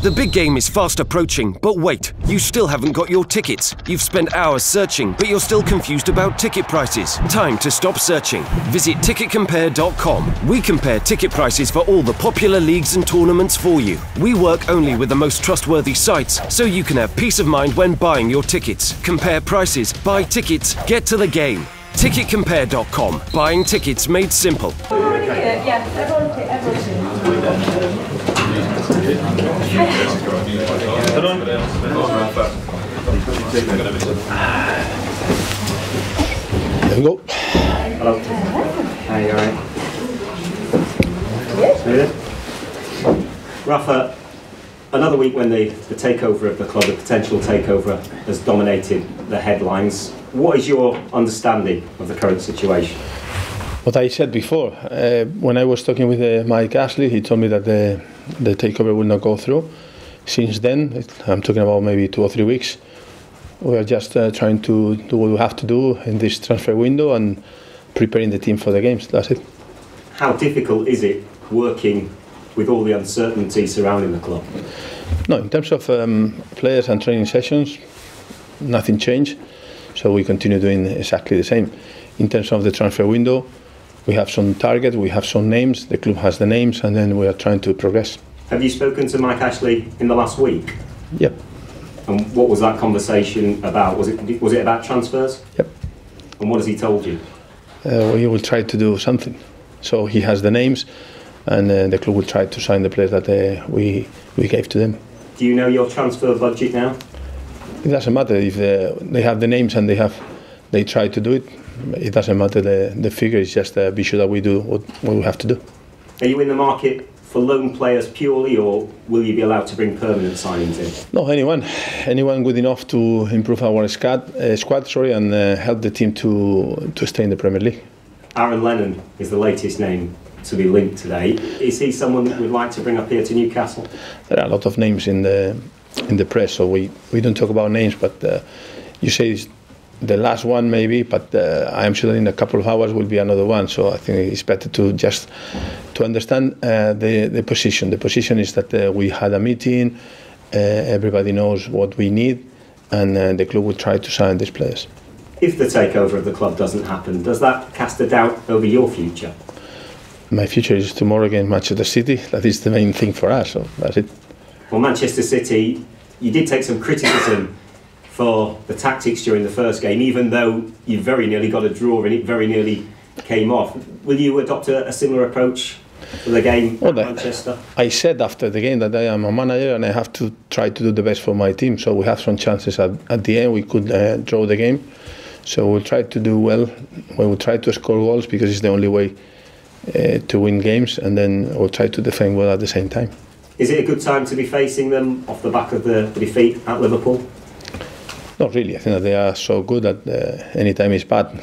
The big game is fast approaching, but wait, you still haven't got your tickets. You've spent hours searching, but you're still confused about ticket prices. Time to stop searching. Visit ticketcompare.com. We compare ticket prices for all the popular leagues and tournaments for you. We work only with the most trustworthy sites, so you can have peace of mind when buying your tickets. Compare prices, buy tickets, get to the game. Ticketcompare.com. Buying tickets made simple. There we go. Hello. Hi, you alright? Yes. Rafa, another week when the takeover of the club, the potential takeover, has dominated the headlines. What is your understanding of the current situation? What I said before, when I was talking with Mike Ashley, he told me that the takeover will not go through. Since then, I'm talking about maybe 2 or 3 weeks, we are just trying to do what we have to do in this transfer window and preparing the team for the games. That's it. How difficult is it working with all the uncertainty surrounding the club? No, in terms of players and training sessions, nothing changed. So we continue doing exactly the same. In terms of the transfer window, we have some targets, we have some names, the club has the names, and then we are trying to progress. Have you spoken to Mike Ashley in the last week? Yep. And what was that conversation about? Was it about transfers? Yep. And what has he told you? We will try to do something. So he has the names, and the club will try to sign the players that we gave to them. Do you know your transfer budget now? It doesn't matter if they have the names and they try to do it. It doesn't matter the figure. It's just be sure that we do what we have to do. Are you in the market for loan players purely, or will you be allowed to bring permanent signings in? No, anyone good enough to improve our squad, and help the team to stay in the Premier League. Aaron Lennon is the latest name to be linked today. Is he someone that we'd like to bring up here to Newcastle? There are a lot of names in the press, so we don't talk about names, but you say it's the last one maybe, but I am sure that in a couple of hours will be another one. So I think it's better to just to understand the position. The position is that we had a meeting, everybody knows what we need, and the club will try to sign these players. If the takeover of the club doesn't happen, does that cast a doubt over your future? My future is tomorrow against Manchester City. That is the main thing for us, so that's it. Well, Manchester City, you did take some criticism for the tactics during the first game, even though you very nearly got a draw and it very nearly came off. Will you adopt a similar approach for the game at Manchester? I said after the game that I am a manager and I have to try to do the best for my team. So we have some chances at the end. We could draw the game. So we'll try to do well. We'll try to score goals because it's the only way to win games, and then we'll try to defend well at the same time. Is it a good time to be facing them off the back of the defeat at Liverpool? Not really. I think that they are so good that any time is bad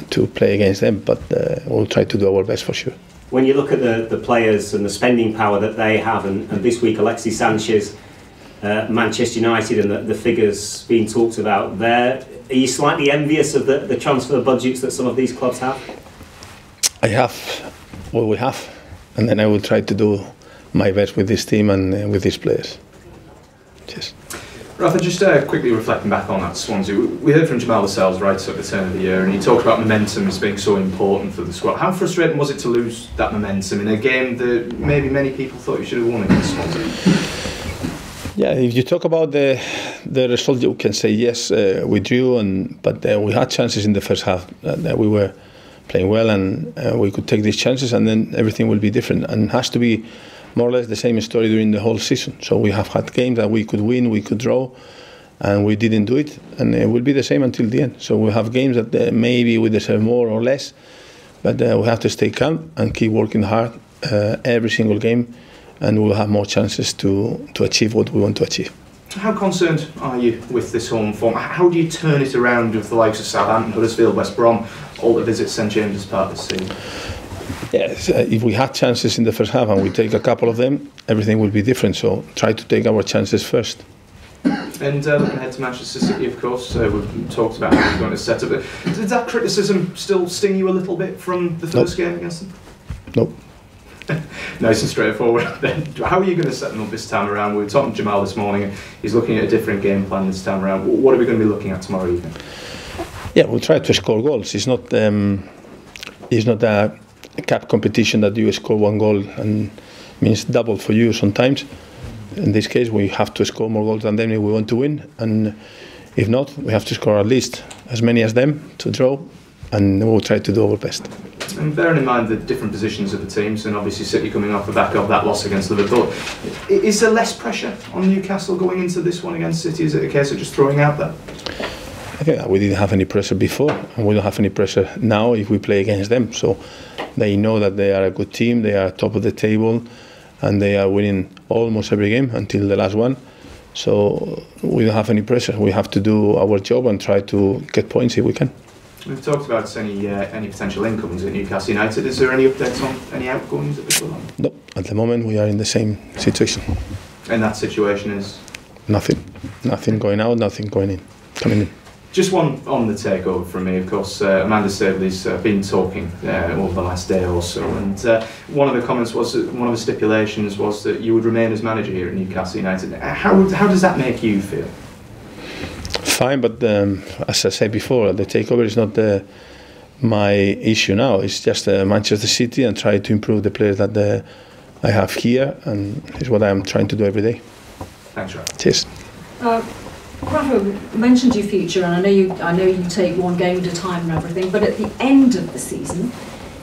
to play against them, but we'll try to do our best for sure. When you look at the players and the spending power that they have, and this week Alexis Sanchez, Manchester United, and the figures being talked about there, are you slightly envious of the transfer budgets that some of these clubs have? I have what we have, and then I will try to do my best with this team and with these players. Cheers. Rafa, just quickly reflecting back on that Swansea, we heard from Jamal Lascelles right at the turn of the year, and he talked about momentum as being so important for the squad. How frustrating was it to lose that momentum in a game that maybe many people thought you should have won against Swansea? Yeah, if you talk about the result, you can say yes, we drew, but we had chances in the first half that we were playing well, and we could take these chances, and then everything will be different. And it has to be more or less the same story during the whole season. So we have had games that we could win, we could draw, and we didn't do it, and it will be the same until the end. So we have games that maybe we deserve more or less, but we have to stay calm and keep working hard every single game, and we'll have more chances to achieve what we want to achieve. How concerned are you with this home form? How do you turn it around with the likes of Southampton, Huddersfield, West Brom, all the visits St James's Park this season? Yes, if we had chances in the first half and we take a couple of them, everything will be different. So try to take our chances first. And looking ahead to Manchester City, of course, we've talked about how you're going to set up. Did that criticism still sting you a little bit from the first game against them? Nope. Nice and straightforward. Then, how are you going to set them up this time around? We were talking to Jamal this morning, and he's looking at a different game plan this time around. What are we going to be looking at tomorrow evening? Yeah, we'll try to score goals. It's not a cup competition that you score one goal and means double for you sometimes. In this case, we have to score more goals than them if we want to win, and if not, we have to score at least as many as them to draw, and we'll try to do our best. And bearing in mind the different positions of the teams, and obviously City coming off the back of that loss against Liverpool, is there less pressure on Newcastle going into this one against City? Is it a case of just throwing out there? I think that we didn't have any pressure before, and we don't have any pressure now if we play against them. So they know that they are a good team, they are top of the table, and they are winning almost every game until the last one. So we don't have any pressure. We have to do our job and try to get points if we can. We've talked about any potential incomings at Newcastle United. Is there any updates on any outgoings at the club? No, at the moment we are in the same situation. And that situation is? Nothing. Nothing going out, nothing coming in. Just one on the takeover from me, of course. Amanda Staveley's been talking over the last day or so, and one of the comments was that one of the stipulations was that you would remain as manager here at Newcastle United. How does that make you feel? Fine, but as I said before, the takeover is not my issue now. It's just Manchester City and try to improve the players that I have here, and it's what I'm trying to do every day. Thanks, Rafa. Cheers. Rafa mentioned your future, and I know you take one game at a time and everything, but at the end of the season,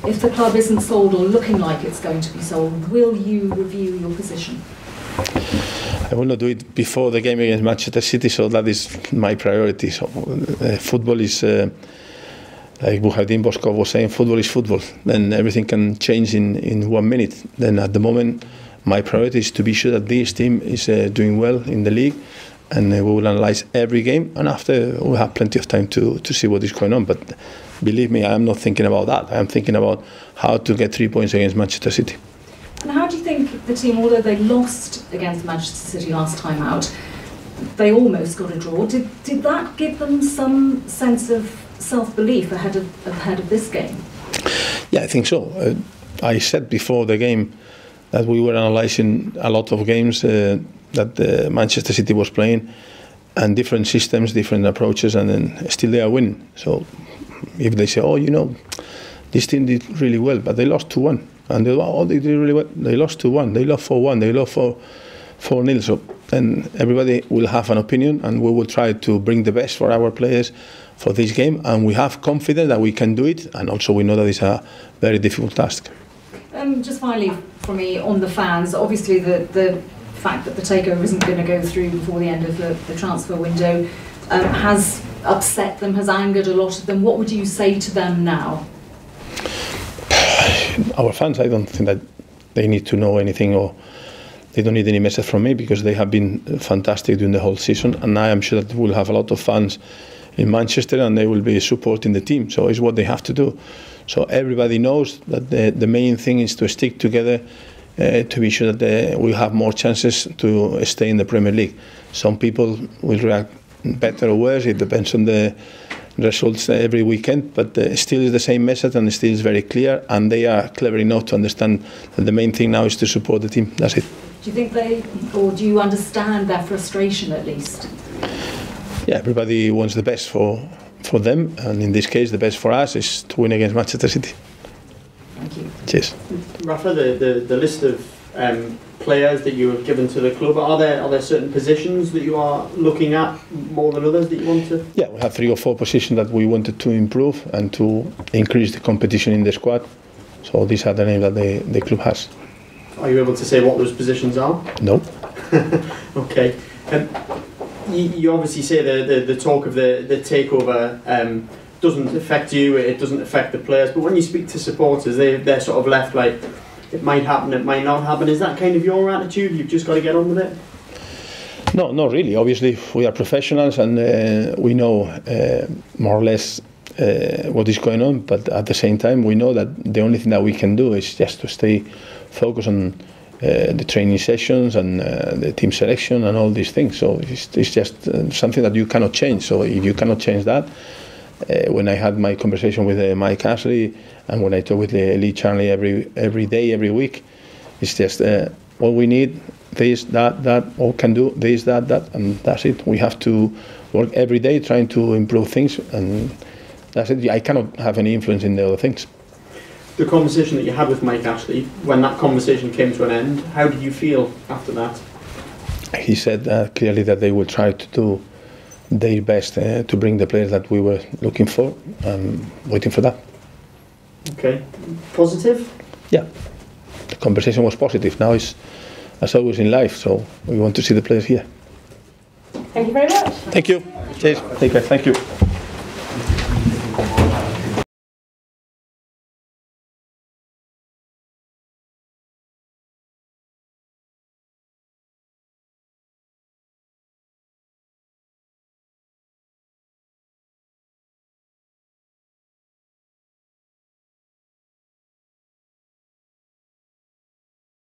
if the club isn't sold or looking like it's going to be sold, will you review your position? I will not do it before the game against Manchester City, so that is my priority. So, football is, like Buhardin Boskov was saying, football is football. Then everything can change in 1 minute. Then at the moment, my priority is to be sure that this team is doing well in the league, and we will analyse every game, and after we'll have plenty of time to see what is going on. But believe me, I am not thinking about that. I am thinking about how to get 3 points against Manchester City. And how do you think the team, although they lost against Manchester City last time out, they almost got a draw, did that give them some sense of self-belief ahead of this game? Yeah, I think so. I said before the game that we were analysing a lot of games that Manchester City was playing, and different systems, different approaches, and then still they are winning. So if they say, this team did really well, but they lost 2-1. And they did really well. They lost 2-1, they lost 4-1, they lost 4-0. So then everybody will have an opinion, and we will try to bring the best for our players for this game. And we have confidence that we can do it, and also we know that it's a very difficult task. Just finally, for me, on the fans, obviously the fact that the takeover isn't going to go through before the end of the transfer window has upset them, has angered a lot of them. What would you say to them now? Our fans, I don't think that they need to know anything, or they don't need any message from me, because they have been fantastic during the whole season, and I am sure that we'll have a lot of fans in Manchester, and they will be supporting the team. So it's what they have to do. So everybody knows that the main thing is to stick together to be sure that we have more chances to stay in the Premier League. Some people will react better or worse. It depends on the results every weekend, but still is the same message, and still is very clear, and they are clever enough to understand that the main thing now is to support the team. That's it. Do you think or do you understand their frustration at least? Yeah, everybody wants the best for them, and in this case the best for us is to win against Manchester City. Thank you. Cheers. Rafa, the list of players that you have given to the club, are there certain positions that you are looking at more than others that you want to? Yeah, we have 3 or 4 positions that we wanted to improve and to increase the competition in the squad. So these are the names that the club has. Are you able to say what those positions are? No. Okay. You obviously say the talk of the takeover doesn't affect you, it doesn't affect the players, but when you speak to supporters, they're sort of left like, it might happen, it might not happen. Is that kind of your attitude? You've just got to get on with it? No, not really. Obviously, we are professionals, and we know more or less what is going on, but at the same time, we know that the only thing that we can do is just to stay focused on the training sessions and the team selection and all these things. So it's just something that you cannot change. So if you cannot change that, when I had my conversation with Mike Ashley, and when I talk with Lee Charnley every day, every week, it's just all we need, this, that, all can do this, that, and that's it. We have to work every day trying to improve things, and that's it. I cannot have any influence in the other things. The conversation that you had with Mike Ashley, when that conversation came to an end, how did you feel after that? He said clearly that they will try to do their best to bring the players that we were looking for, waiting for that. Okay. Positive? Yeah. The conversation was positive. Now it's as always in life, so we want to see the players here. Thank you very much. Thank you. Cheers. Take care. Thank you.